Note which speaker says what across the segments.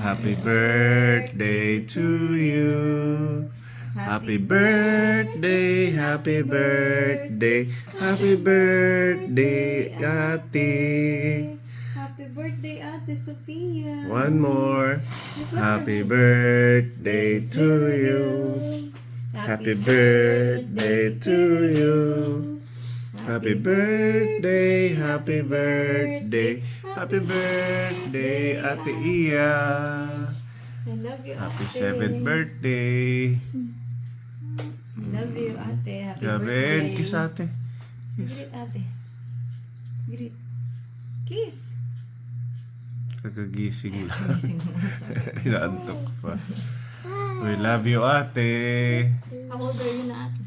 Speaker 1: Happy birthday to you. Happy birthday, happy birthday, happy birthday, Ate.
Speaker 2: Happy birthday, Ate Sophia.
Speaker 1: One more. Happy birthday to you. Happy birthday to you. Happy birthday, happy birthday, happy birthday, Ate Iya.
Speaker 2: I love you,
Speaker 1: Happy
Speaker 2: Ate.
Speaker 1: 7th birthday.
Speaker 2: I love you, Ate. Happy
Speaker 1: Grabe,
Speaker 2: birthday.
Speaker 1: kiss ate. Kiss.
Speaker 2: Greet, Ate. Greet. Kiss.
Speaker 1: Kakagising lang.
Speaker 2: Gising mo na sa...
Speaker 1: Inaantok pa. We love you, ate.
Speaker 2: How old are you na, Ate?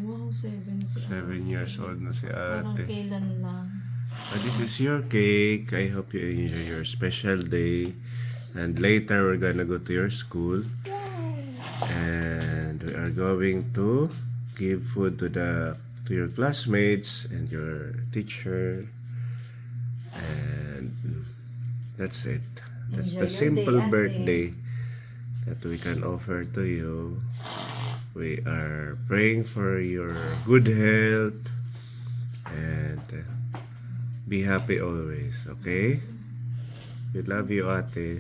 Speaker 2: Wow, 7.
Speaker 1: 7 years old na si
Speaker 2: Parang
Speaker 1: ate.
Speaker 2: kailan lang.
Speaker 1: This is your cake. I hope you enjoy your special day. And later, we're gonna go to your school. And we are going to give food to your classmates and your teacher. And that's it. That's
Speaker 2: Enjoy
Speaker 1: the
Speaker 2: your
Speaker 1: simple
Speaker 2: day, Ate.
Speaker 1: birthday that we can offer to you. We are praying for your good health and be happy always, okay? We love you, ate.